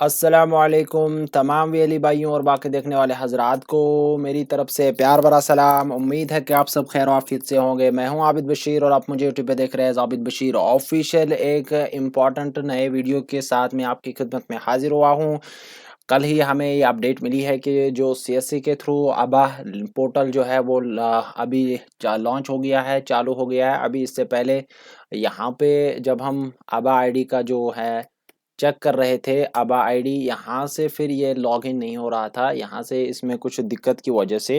अस्सलामुअलैकुम तमाम वेली भाइयों और बाकी देखने वाले हजरात को मेरी तरफ से प्यार भरा सलाम। उम्मीद है कि आप सब खैर आफियत से होंगे। मैं हूं आबिद बशीर और आप मुझे यूट्यूब पे देख रहे हैं आबिद बशीर ऑफिशियल। एक इम्पॉर्टेंट नए वीडियो के साथ मैं आपकी खिदमत में हाजिर हुआ हूं। कल ही हमें ये अपडेट मिली है कि जो सीएससी के थ्रू आबा पोर्टल जो है वो अभी लॉन्च हो गया है, चालू हो गया है। अभी इससे पहले यहाँ पे जब हम आबा आईडी का जो है चेक कर रहे थे आबा आईडी, यहाँ से फिर ये लॉगिन नहीं हो रहा था। यहाँ से इसमें कुछ दिक्कत की वजह से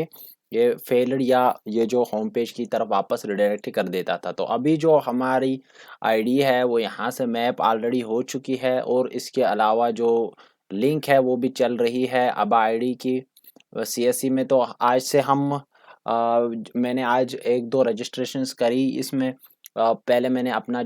ये फेल्ड या ये जो होम पेज की तरफ वापस रिडायरेक्ट कर देता था। तो अभी जो हमारी आईडी है वो यहाँ से मैप ऑलरेडी हो चुकी है और इसके अलावा जो लिंक है वो भी चल रही है आबा आईडी की सीएससी में। तो आज से हम मैंने आज एक दो रजिस्ट्रेशंस करी इसमें। पहले मैंने अपनी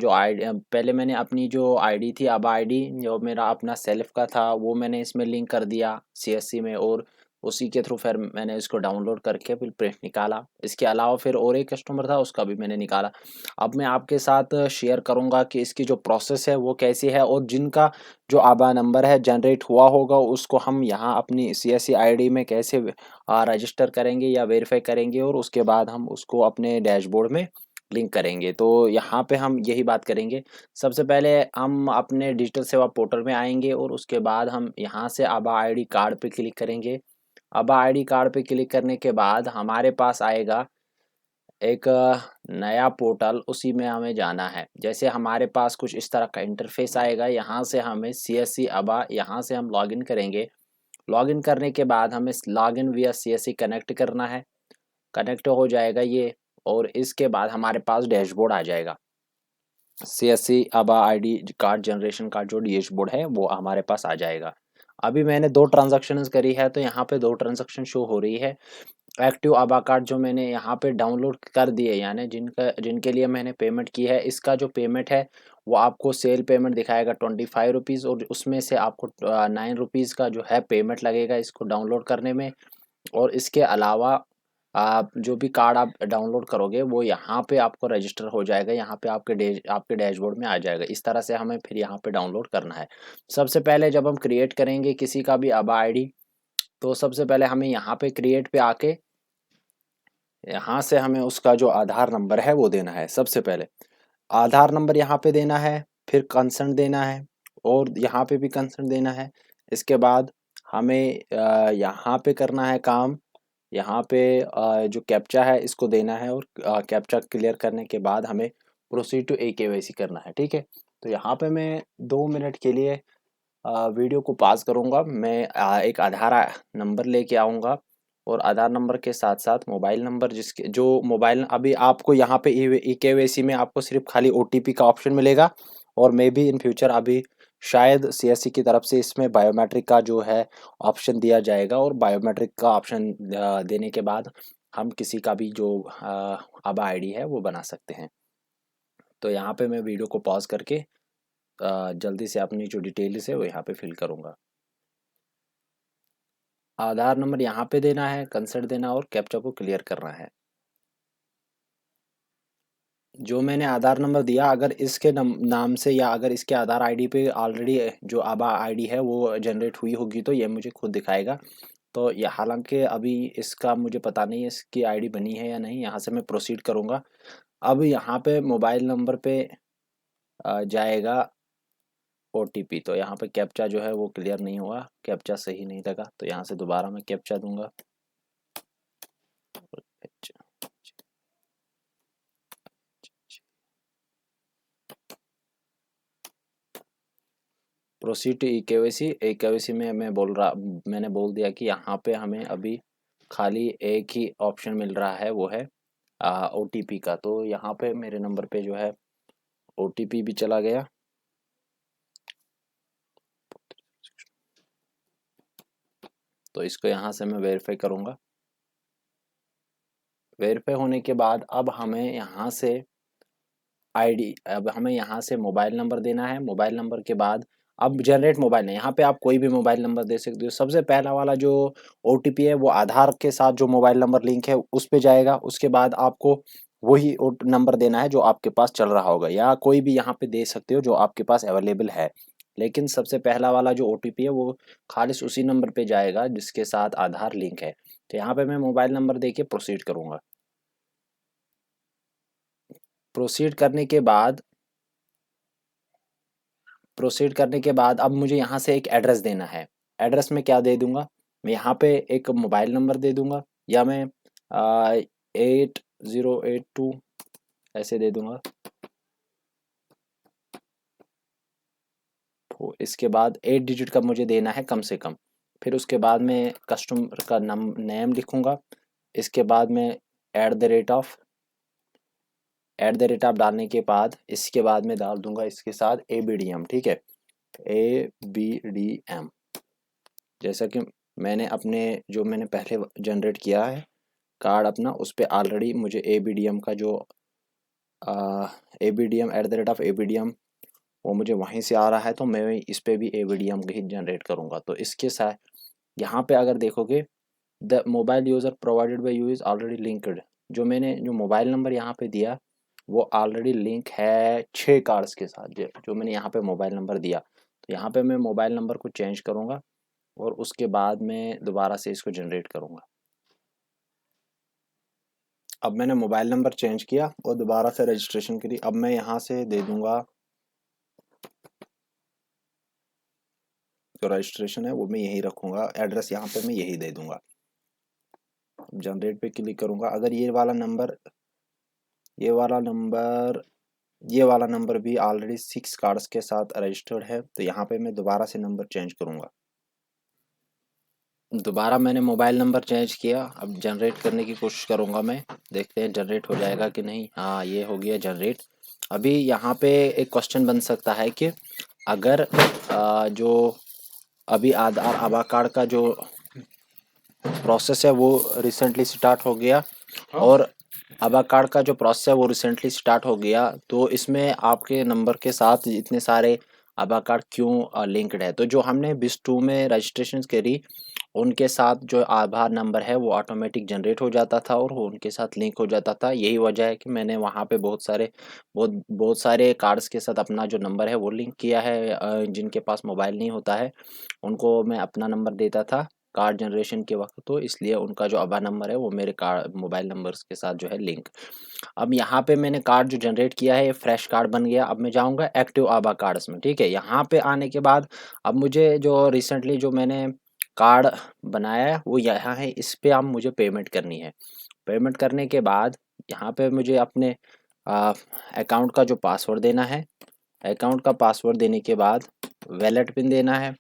जो आईडी थी आबा आईडी, जो मेरा अपना सेल्फ का था, वो मैंने इसमें लिंक कर दिया सीएससी में और उसी के थ्रू फिर मैंने इसको डाउनलोड करके फिर प्रिंट निकाला। इसके अलावा फिर और एक कस्टमर था, उसका भी मैंने निकाला। अब मैं आपके साथ शेयर करूंगा कि इसकी जो प्रोसेस है वो कैसी है और जिनका जो आबा नंबर है जनरेट हुआ होगा उसको हम यहाँ अपनी सीएससी आईडी में कैसे रजिस्टर करेंगे या वेरीफाई करेंगे और उसके बाद हम उसको अपने डैशबोर्ड में लिंक करेंगे। तो यहाँ पे हम यही बात करेंगे। सबसे पहले हम अपने डिजिटल सेवा पोर्टल में आएंगे और उसके बाद हम यहाँ से आबा आईडी कार्ड पे क्लिक करेंगे। आबा आईडी कार्ड पे क्लिक करने के बाद हमारे पास आएगा एक नया पोर्टल, उसी में हमें जाना है। जैसे हमारे पास कुछ इस तरह का इंटरफेस आएगा, यहाँ से हमें सीएससी आबा, यहाँ से हम लॉगिन करेंगे। लॉगिन करने के बाद हमें लॉगिन विया सीएससी कनेक्ट करना है। कनेक्ट हो जाएगा ये और इसके बाद हमारे पास डैशबोर्ड आ जाएगा। सीएससी आबा आईडी कार्ड जनरेशन का जो डैशबोर्ड है वो हमारे पास आ जाएगा। अभी मैंने दो ट्रांजैक्शंस करी है तो यहाँ पे दो ट्रांजैक्शन शो हो रही है। एक्टिव आबा कार्ड जो मैंने यहाँ पे डाउनलोड कर दिए, यानी जिनके लिए मैंने पेमेंट की है, इसका जो पेमेंट है वो आपको सेल पेमेंट दिखाएगा 25 रुपीज़ और उसमें से आपको 9 रुपीज़ का जो है पेमेंट लगेगा इसको डाउनलोड करने में। और इसके अलावा आप जो भी कार्ड आप डाउनलोड करोगे वो यहाँ पे आपको रजिस्टर हो जाएगा, यहाँ पे आपके डैशबोर्ड में आ जाएगा। इस तरह से हमें फिर यहाँ पे डाउनलोड करना है। सबसे पहले जब हम क्रिएट करेंगे किसी का भी आबा आईडी, तो सबसे पहले हमें यहाँ पे क्रिएट पे आके यहाँ से हमें उसका जो आधार नंबर है वो देना है। सबसे पहले आधार नंबर यहाँ पे देना है, फिर कंसर्न देना है और यहाँ पे भी कंसर्न देना है। इसके बाद हमें यहाँ पे करना है काम, यहाँ पे जो कैप्चा है इसको देना है और कैप्चा क्लियर करने के बाद हमें प्रोसीड टू केवाईसी करना है। ठीक है, तो यहाँ पे मैं 2 मिनट के लिए वीडियो को पॉज करूँगा। मैं एक आधार नंबर लेके आऊँगा और आधार नंबर के साथ साथ मोबाइल नंबर, जिसके जो मोबाइल अभी आपको यहाँ पे केवाईसी में आपको सिर्फ खाली ओटीपी का ऑप्शन मिलेगा और मे बी इन फ्यूचर अभी शायद सीएससी की तरफ से इसमें बायोमेट्रिक का जो है ऑप्शन दिया जाएगा और बायोमेट्रिक का ऑप्शन देने के बाद हम किसी का भी जो आबा आईडी है वो बना सकते हैं। तो यहाँ पे मैं वीडियो को पॉज करके जल्दी से अपनी जो डिटेल्स है वो यहाँ पे फिल करूँगा। आधार नंबर यहाँ पे देना है, कंसर्ट देना और कैप्चा को क्लियर करना है। जो मैंने आधार नंबर दिया, अगर इसके नाम से या अगर इसके आधार आईडी पे ऑलरेडी जो आबा आईडी है वो जनरेट हुई होगी तो ये मुझे खुद दिखाएगा। तो ये हालांकि अभी इसका मुझे पता नहीं है इसकी आईडी बनी है या नहीं। यहाँ से मैं प्रोसीड करूँगा। अब यहाँ पे मोबाइल नंबर पे जाएगा ओटीपी। तो यहाँ पे कैप्चा जो है वो क्लियर नहीं हुआ, कैप्चा सही नहीं लगा, तो यहाँ से दोबारा मैं कैप्चा दूंगा। प्रोसीड टू ई केवाईसी में मैंने बोल दिया कि यहाँ पे हमें अभी खाली एक ही ऑप्शन मिल रहा है, वो है ओटीपी का। तो यहाँ पे मेरे नंबर पे जो है ओटीपी भी चला गया। तो इसको यहाँ से मैं वेरीफाई करूँगा। वेरीफाई होने के बाद अब हमें यहाँ से मोबाइल नंबर देना है। मोबाइल नंबर के बाद अब जनरेट मोबाइल नहीं, यहाँ पे आप कोई भी मोबाइल नंबर दे सकते हो। सबसे पहला वाला जो ओटीपी है वो आधार के साथ जो मोबाइल नंबर लिंक है उस पे जाएगा। उसके बाद आपको वही नंबर देना है जो आपके पास चल रहा होगा, या कोई भी यहाँ पे दे सकते हो जो आपके पास अवेलेबल है। लेकिन सबसे पहला वाला जो ओटीपी है वो खालिस उसी नंबर पे जाएगा जिसके साथ आधार लिंक है। तो यहाँ पे मैं मोबाइल नंबर देके प्रोसीड करूँगा। प्रोसीड करने के बाद अब मुझे यहाँ से एक एड्रेस देना है। एड्रेस में क्या दे दूंगा, मैं यहाँ पे एक मोबाइल नंबर दे दूंगा, या मैं 8082 ऐसे दे दूंगा। तो इसके बाद 8 डिजिट का मुझे देना है कम से कम। फिर उसके बाद में कस्टमर का नेम लिखूंगा। इसके बाद में @ डालने के बाद इसके बाद में डाल दूंगा इसके साथ ABDM, ठीक है, ABDM। जैसा कि मैंने मैंने पहले जनरेट किया है कार्ड अपना, उस पर ऑलरेडी मुझे ABDM का जो ABDM @ वो मुझे वहीं से आ रहा है, तो मैं इस पे भी ABDM ही जनरेट करूँगा। तो इसके साथ यहाँ पे अगर देखोगे, the mobile user provided by you is already linked, जो मैंने जो मोबाइल नंबर यहाँ पे दिया वो ऑलरेडी लिंक है 6 कार्ड्स के साथ, जो मैंने यहाँ पे मोबाइल नंबर दिया। तो यहाँ पे मैं मोबाइल नंबर को चेंज करूँगा और उसके बाद मैं दोबारा से इसको जनरेट करूँगा। अब मैंने मोबाइल नंबर चेंज किया और दोबारा से रजिस्ट्रेशन के लिए अब मैं यहाँ से दे दूँगा, जो रजिस्ट्रेशन है वो मैं यही रखूँगा, एड्रेस यहाँ पे मैं यही दे दूँगा। जनरेट पे क्लिक करूँगा। अगर ये वाला नंबर भी ऑलरेडी 6 कार्ड्स के साथ रजिस्टर्ड है, तो यहाँ पे मैं दोबारा से नंबर चेंज करूँगा। दोबारा मैंने मोबाइल नंबर चेंज किया, अब जनरेट करने की कोशिश करूँगा मैं, देखते हैं जनरेट हो जाएगा कि नहीं। हाँ, ये हो गया जनरेट। अभी यहाँ पे एक क्वेश्चन बन सकता है कि अगर जो अभी आधार आभा कार्ड का जो प्रोसेस है वो रिसेंटली स्टार्ट हो गया, और आभा कार्ड का जो प्रोसेस है वो रिसेंटली स्टार्ट हो गया, तो इसमें आपके नंबर के साथ इतने सारे आभा कार्ड क्यों लिंक्ड है। तो जो हमने BIS2 में रजिस्ट्रेशन करी उनके साथ जो आधार नंबर है वो ऑटोमेटिक जनरेट हो जाता था और वो उनके साथ लिंक हो जाता था। यही वजह है कि मैंने वहाँ पे बहुत सारे कार्ड्स के साथ अपना जो नंबर है वो लिंक किया है। जिनके पास मोबाइल नहीं होता है उनको मैं अपना नंबर देता था कार्ड जनरेशन के वक्त, तो इसलिए उनका जो आभा नंबर है वो मेरे कार्ड मोबाइल नंबर्स के साथ जो है लिंक। अब यहाँ पे मैंने कार्ड जो जनरेट किया है ये फ्रेश कार्ड बन गया। अब मैं जाऊँगा एक्टिव आभा कार्ड्स में, ठीक है। यहाँ पे आने के बाद अब मुझे जो रिसेंटली जो मैंने कार्ड बनाया है वो यहाँ है, इस पे अब मुझे पेमेंट करनी है। पेमेंट करने के बाद यहाँ पे मुझे अपने अकाउंट का जो पासवर्ड देना है, अकाउंट का पासवर्ड देने के बाद वैलेट पिन देना है।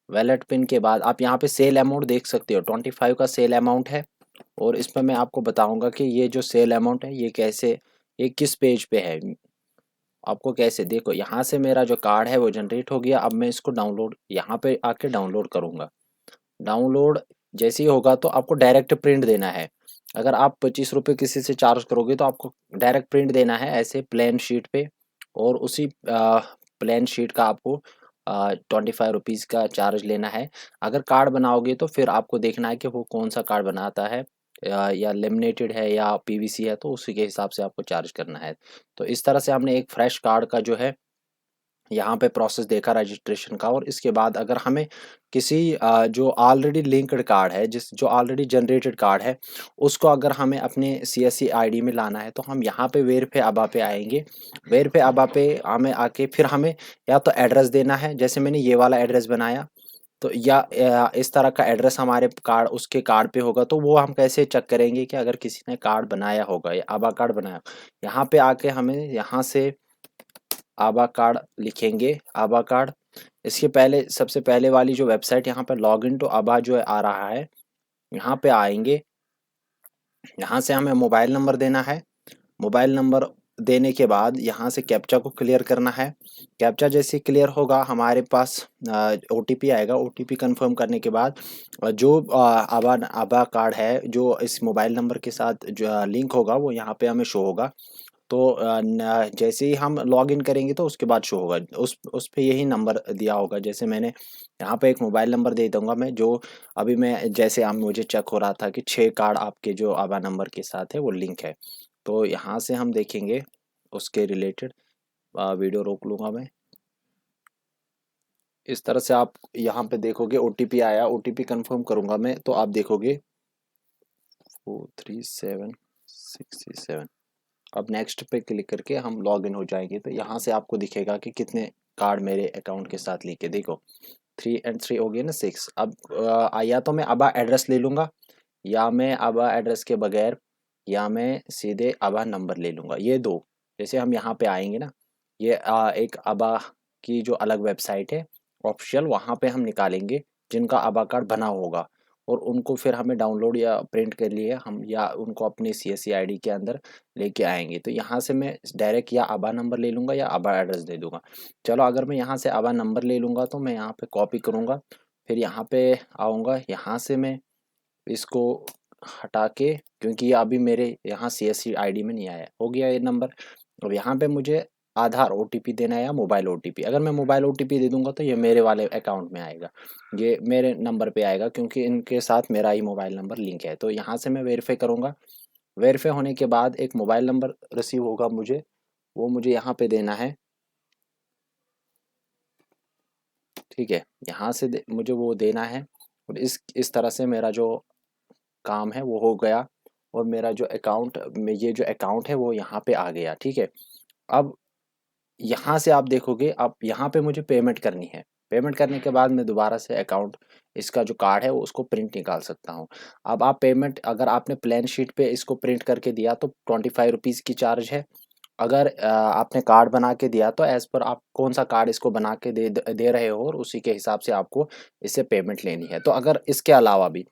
वैलेट पिन के बाद आप यहाँ पे सेल अमाउंट देख सकते हो, 25 का सेल अमाउंट है। और इस पर मैं आपको बताऊंगा कि ये जो सेल अमाउंट है ये किस पेज पे है, आपको कैसे देखो। यहाँ से मेरा जो कार्ड है वो जनरेट हो गया। अब मैं इसको डाउनलोड यहाँ पे आके डाउनलोड करूँगा। डाउनलोड जैसे ही होगा तो आपको डायरेक्ट प्रिंट देना है। अगर आप 25 रुपये किसी से चार्ज करोगे तो आपको डायरेक्ट प्रिंट देना है ऐसे प्लेन शीट पे, और उसी प्लेन शीट का आपको 25 रुपीज़ का चार्ज लेना है। अगर कार्ड बनाओगे तो फिर आपको देखना है कि वो कौन सा कार्ड बनाता है, या लेमिनेटेड है या PVC है, तो उसी के हिसाब से आपको चार्ज करना है। तो इस तरह से हमने एक फ्रेश कार्ड का जो है यहाँ पे प्रोसेस देखा रजिस्ट्रेशन का। और इसके बाद अगर हमें किसी जो ऑलरेडी लिंक्ड कार्ड है, जो ऑलरेडी जनरेटेड कार्ड है, उसको अगर हमें अपने CSC ID में लाना है तो हम यहाँ पे वेरीफाई आभा पे आएंगे। वेरीफाई आभा पे हमें आके फिर हमें या तो एड्रेस देना है, जैसे मैंने ये वाला एड्रेस बनाया, तो या इस तरह का एड्रेस हमारे कार्ड उसके कार्ड पे होगा। तो वो हम कैसे चेक करेंगे कि अगर किसी ने कार्ड बनाया होगा या आभा कार्ड बनाया, यहाँ पे आके हमें यहाँ से आभा कार्ड लिखेंगे, आभा कार्ड। इसके पहले सबसे पहले वाली जो वेबसाइट यहाँ पर लॉग इन टू आभा जो आ रहा है, यहाँ पे आएंगे। यहाँ से हमें मोबाइल नंबर देना है। मोबाइल नंबर देने के बाद यहाँ से कैप्चा को क्लियर करना है। कैप्चा जैसे क्लियर होगा हमारे पास OTP आएगा। OTP कंफर्म करने के बाद जो आभा आभा कार्ड है जो इस मोबाइल नंबर के साथ जो लिंक होगा वो यहाँ पे हमें शो होगा। तो जैसे ही हम लॉगिन करेंगे तो उसके बाद शो होगा, उस पे यही नंबर दिया होगा। जैसे मैंने यहाँ पे एक मोबाइल नंबर दे दूंगा मैं, जो अभी मैं जैसे हम मुझे चेक हो रहा था कि 6 कार्ड आपके जो आभा नंबर के साथ है वो लिंक है। तो यहाँ से हम देखेंगे उसके रिलेटेड वीडियो रोक लूँगा मैं। इस तरह से आप यहाँ पे देखोगे ओटीपी आया, ओटीपी कंफर्म करूंगा मैं, तो आप देखोगे 437637। अब नेक्स्ट पे क्लिक करके हम लॉग इन हो जाएंगे, तो यहाँ से आपको दिखेगा कि कितने कार्ड मेरे अकाउंट के साथ लिंक है। देखो 3 और 3 हो गए ना 6। अब या तो मैं आभा एड्रेस ले लूँगा, या मैं आभा एड्रेस के बगैर, या मैं सीधे आभा नंबर ले लूँगा। ये दो, जैसे हम यहाँ पे आएंगे ना, ये एक आभा की जो अलग वेबसाइट है ऑफिशियल, वहाँ पे हम निकालेंगे जिनका आभा कार्ड बना होगा, और उनको फिर हमें डाउनलोड या प्रिंट कर लिए हम, या उनको अपनी CSC आईडी के अंदर लेके आएंगे। तो यहाँ से मैं डायरेक्ट या आभा नंबर ले लूँगा या आभा एड्रेस दे दूँगा। चलो अगर मैं यहाँ से आभा नंबर ले लूँगा तो मैं यहाँ पे कॉपी करूँगा, फिर यहाँ पे आऊँगा, यहाँ से मैं इसको हटा के, क्योंकि ये अभी मेरे यहाँ CSC आईडी में नहीं आया, हो गया ये नंबर। अब यहाँ पे मुझे आधार ओटीपी देना है या मोबाइल ओटीपी। अगर मैं मोबाइल ओटीपी दे दूंगा तो ये मेरे वाले अकाउंट में आएगा, ये मेरे नंबर पे आएगा, क्योंकि इनके साथ मेरा ही मोबाइल नंबर लिंक है। तो यहाँ से मैं वेरीफाई करूँगा, वेरीफाई होने के बाद एक मोबाइल नंबर रिसीव होगा मुझे, वो मुझे यहाँ पे देना है। ठीक है, यहाँ से मुझे वो देना है, और इस तरह से मेरा जो काम है वो हो गया, और मेरा जो अकाउंट में ये जो अकाउंट है वो यहाँ पे आ गया। ठीक है, अब यहाँ से आप देखोगे, अब यहाँ पे मुझे पेमेंट करनी है। पेमेंट करने के बाद मैं दोबारा से अकाउंट, इसका जो कार्ड है वो उसको प्रिंट निकाल सकता हूँ। अब आप पेमेंट, अगर आपने प्लेन शीट पे इसको प्रिंट करके दिया तो 25 रुपीज़ की चार्ज है। अगर आपने कार्ड बना के दिया तो एज़ पर आप कौन सा कार्ड इसको बना के दे रहे हो, और उसी के हिसाब से आपको इससे पेमेंट लेनी है। तो अगर इसके अलावा भी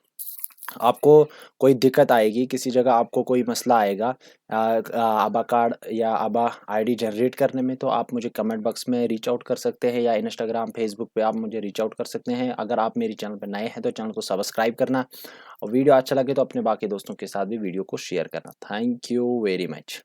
आपको कोई दिक्कत आएगी, किसी जगह आपको कोई मसला आएगा आभा कार्ड या आभा आईडी जनरेट करने में, तो आप मुझे कमेंट बॉक्स में रीच आउट कर सकते हैं, या इंस्टाग्राम फेसबुक पे आप मुझे रीच आउट कर सकते हैं। अगर आप मेरे चैनल पर नए हैं तो चैनल को सब्सक्राइब करना, और वीडियो अच्छा लगे तो अपने बाकी दोस्तों के साथ भी वीडियो को शेयर करना। Thank you very much.